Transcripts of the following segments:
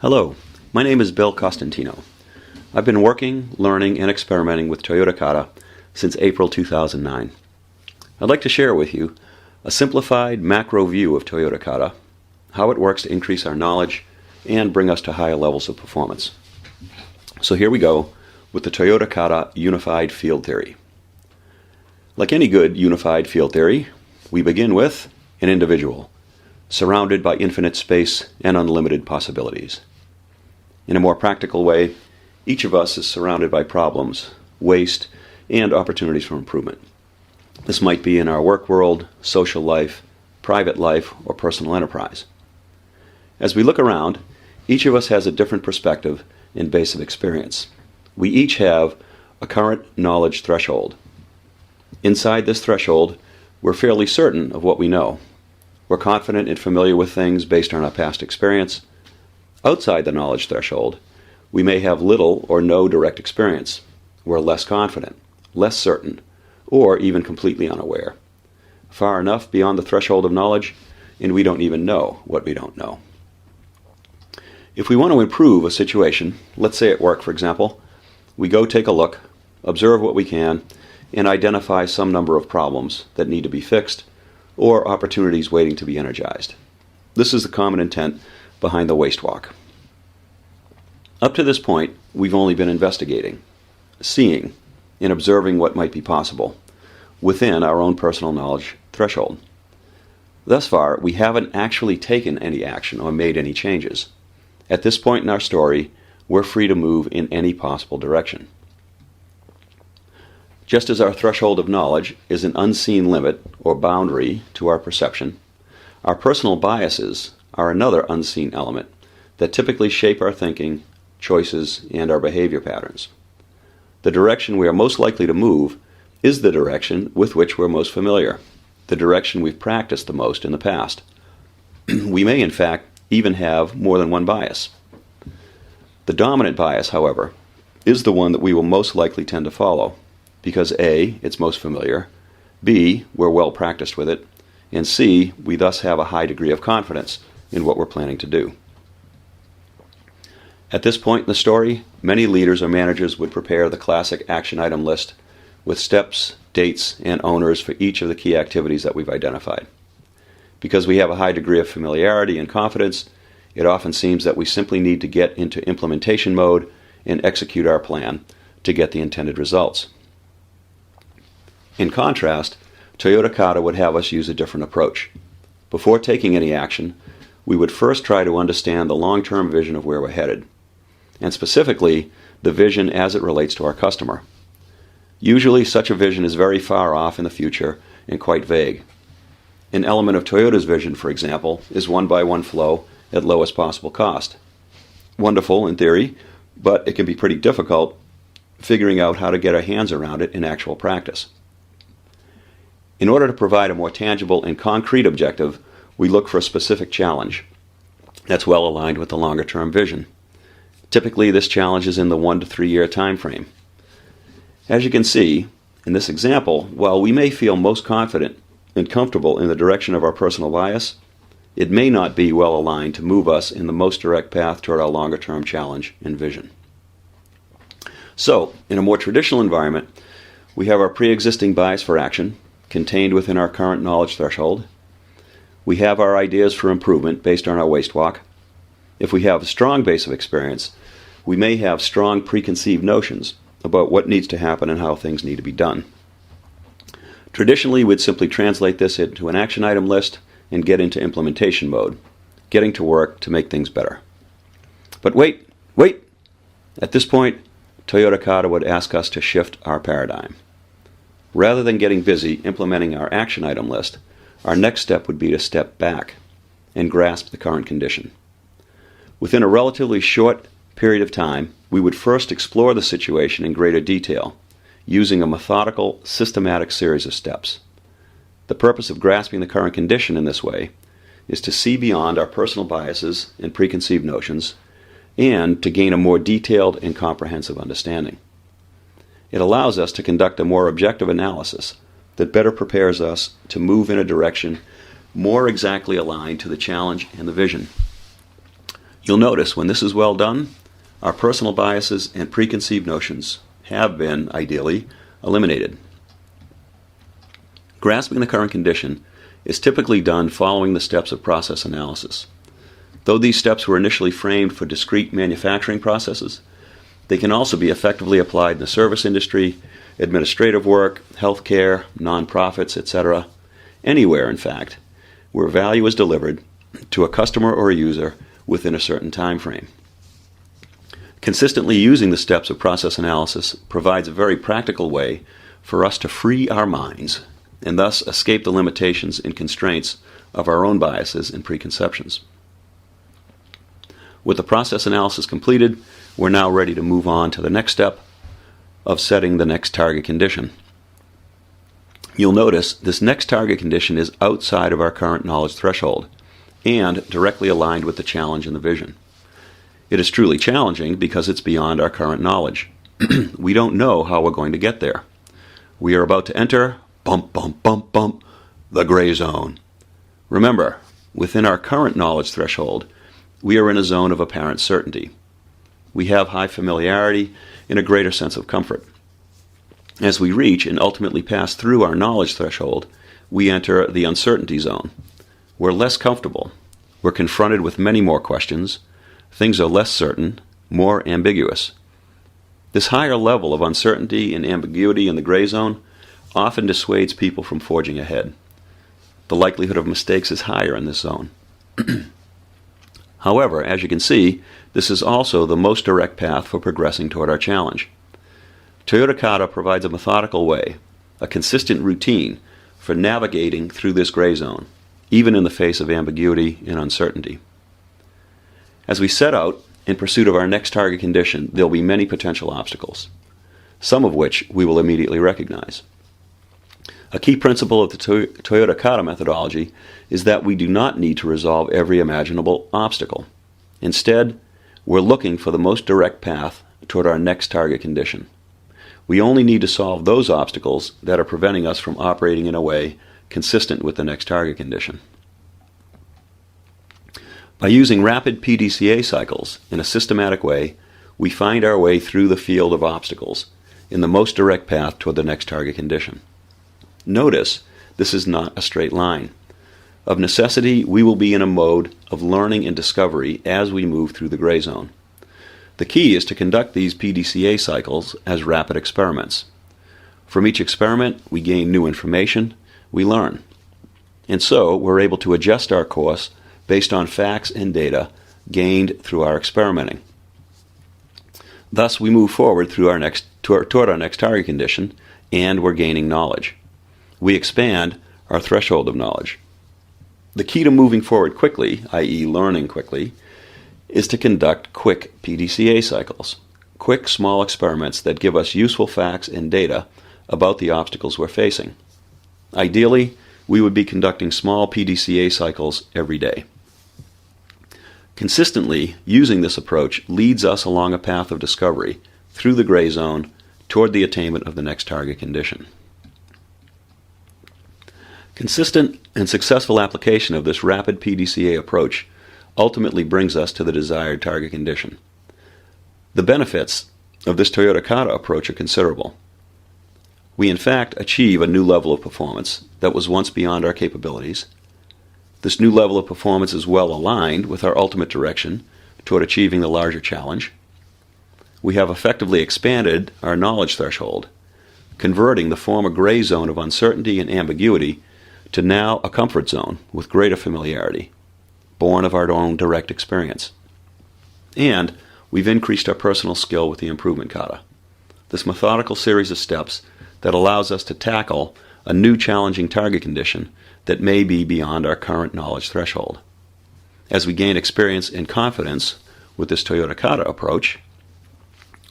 Hello, my name is Bill Costantino. I've been working, learning, and experimenting with Toyota Kata since April 2009. I'd like to share with you a simplified macro view of Toyota Kata, how it works to increase our knowledge and bring us to higher levels of performance. So here we go with the Toyota Kata Unified Field Theory. Like any good unified field theory, we begin with an individual, surrounded by infinite space and unlimited possibilities. In a more practical way, each of us is surrounded by problems, waste, and opportunities for improvement. This might be in our work world, social life, private life, or personal enterprise. As we look around, each of us has a different perspective and base of experience. We each have a current knowledge threshold. Inside this threshold, we're fairly certain of what we know. We're confident and familiar with things based on our past experience. Outside the knowledge threshold, we may have little or no direct experience. We're less confident, less certain, or even completely unaware. Far enough beyond the threshold of knowledge, and we don't even know what we don't know. If we want to improve a situation, let's say at work, for example, we go take a look, observe what we can, and identify some number of problems that need to be fixed or opportunities waiting to be energized. This is the common intent behind the waste walk. Up to this point, we've only been investigating, seeing, and observing what might be possible within our own personal knowledge threshold. Thus far, we haven't actually taken any action or made any changes. At this point in our story, we're free to move in any possible direction. Just as our threshold of knowledge is an unseen limit or boundary to our perception, our personal biases are another unseen element that typically shape our thinking, choices, and our behavior patterns. The direction we are most likely to move is the direction with which we're most familiar, the direction we've practiced the most in the past. We may, in fact, even have more than one bias. The dominant bias, however, is the one that we will most likely tend to follow, because A, it's most familiar, B, we're well practiced with it, and C, we thus have a high degree of confidence in what we're planning to do. At this point in the story, many leaders or managers would prepare the classic action item list with steps, dates, and owners for each of the key activities that we've identified. Because we have a high degree of familiarity and confidence, it often seems that we simply need to get into implementation mode and execute our plan to get the intended results. In contrast, Toyota Kata would have us use a different approach. Before taking any action, we would first try to understand the long-term vision of where we're headed, and specifically, the vision as it relates to our customer. Usually, such a vision is very far off in the future and quite vague. An element of Toyota's vision, for example, is one-by-one flow at lowest possible cost. Wonderful in theory, but it can be pretty difficult figuring out how to get our hands around it in actual practice. In order to provide a more tangible and concrete objective, we look for a specific challenge that's well aligned with the longer-term vision. Typically, this challenge is in the 1 to 3 year time frame. As you can see, in this example, while we may feel most confident and comfortable in the direction of our personal bias, it may not be well aligned to move us in the most direct path toward our longer-term challenge and vision. So, in a more traditional environment, we have our pre-existing bias for action, contained within our current knowledge threshold. We have our ideas for improvement based on our waste walk. If we have a strong base of experience, we may have strong preconceived notions about what needs to happen and how things need to be done. Traditionally, we'd simply translate this into an action item list and get into implementation mode, getting to work to make things better. But wait! At this point, Toyota Kata would ask us to shift our paradigm. Rather than getting busy implementing our action item list, our next step would be to step back and grasp the current condition. Within a relatively short period of time, we would first explore the situation in greater detail, using a methodical, systematic series of steps. The purpose of grasping the current condition in this way is to see beyond our personal biases and preconceived notions, and to gain a more detailed and comprehensive understanding. It allows us to conduct a more objective analysis that better prepares us to move in a direction more exactly aligned to the challenge and the vision. You'll notice when this is well done, our personal biases and preconceived notions have been, ideally, eliminated. Grasping the current condition is typically done following the steps of process analysis. Though these steps were initially framed for discrete manufacturing processes, they can also be effectively applied in the service industry, administrative work, healthcare, nonprofits, etc. Anywhere, in fact, where value is delivered to a customer or a user within a certain time frame. Consistently using the steps of process analysis provides a very practical way for us to free our minds and thus escape the limitations and constraints of our own biases and preconceptions. With the process analysis completed, we're now ready to move on to the next step of setting the next target condition. You'll notice this next target condition is outside of our current knowledge threshold and directly aligned with the challenge in the vision. It is truly challenging because it's beyond our current knowledge. We don't know how we're going to get there. We are about to enter, bump, bump, bump, bump, the gray zone. Remember, within our current knowledge threshold, we are in a zone of apparent certainty. We have high familiarity and a greater sense of comfort. As we reach and ultimately pass through our knowledge threshold, we enter the uncertainty zone. We're less comfortable. We're confronted with many more questions. Things are less certain, more ambiguous. This higher level of uncertainty and ambiguity in the gray zone often dissuades people from forging ahead. The likelihood of mistakes is higher in this zone. However, as you can see, this is also the most direct path for progressing toward our challenge. Toyota Kata provides a methodical way, a consistent routine for navigating through this gray zone, even in the face of ambiguity and uncertainty. As we set out in pursuit of our next target condition, there will be many potential obstacles, some of which we will immediately recognize. A key principle of the Toyota Kata methodology is that we do not need to resolve every imaginable obstacle. Instead, we're looking for the most direct path toward our next target condition. We only need to solve those obstacles that are preventing us from operating in a way consistent with the next target condition. By using rapid PDCA cycles in a systematic way, we find our way through the field of obstacles in the most direct path toward the next target condition. Notice, this is not a straight line. Of necessity, we will be in a mode of learning and discovery as we move through the gray zone. The key is to conduct these PDCA cycles as rapid experiments. From each experiment, we gain new information, we learn. And so, we're able to adjust our course based on facts and data gained through our experimenting. Thus, we move forward toward our next target condition, and we're gaining knowledge. We expand our threshold of knowledge. The key to moving forward quickly, i.e. learning quickly, is to conduct quick PDCA cycles, quick small experiments that give us useful facts and data about the obstacles we're facing. Ideally, we would be conducting small PDCA cycles every day. Consistently using this approach leads us along a path of discovery through the gray zone toward the attainment of the next target condition. Consistent and successful application of this rapid PDCA approach ultimately brings us to the desired target condition. The benefits of this Toyota Kata approach are considerable. We in fact achieve a new level of performance that was once beyond our capabilities. This new level of performance is well aligned with our ultimate direction toward achieving the larger challenge. We have effectively expanded our knowledge threshold, converting the former gray zone of uncertainty and ambiguity to now a comfort zone with greater familiarity, born of our own direct experience. And we've increased our personal skill with the improvement kata, this methodical series of steps that allows us to tackle a new challenging target condition that may be beyond our current knowledge threshold. As we gain experience and confidence with this Toyota Kata approach,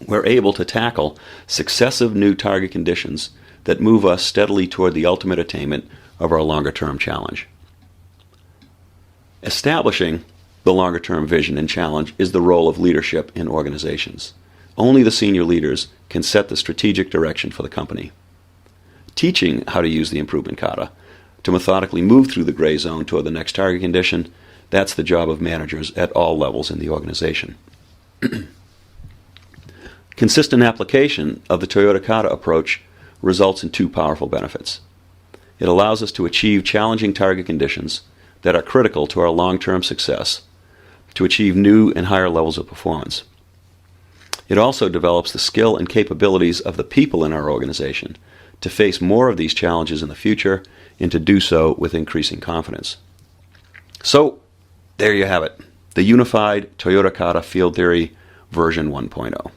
we're able to tackle successive new target conditions that move us steadily toward the ultimate attainment of our longer-term challenge. Establishing the longer-term vision and challenge is the role of leadership in organizations. Only the senior leaders can set the strategic direction for the company. Teaching how to use the improvement kata to methodically move through the gray zone toward the next target condition That's the job of managers at all levels in the organization. Consistent application of the Toyota Kata approach results in two powerful benefits. It allows us to achieve challenging target conditions that are critical to our long-term success, to achieve new and higher levels of performance. It also develops the skill and capabilities of the people in our organization to face more of these challenges in the future and to do so with increasing confidence. So, there you have it, the unified Toyota Kata Field Theory version 1.0.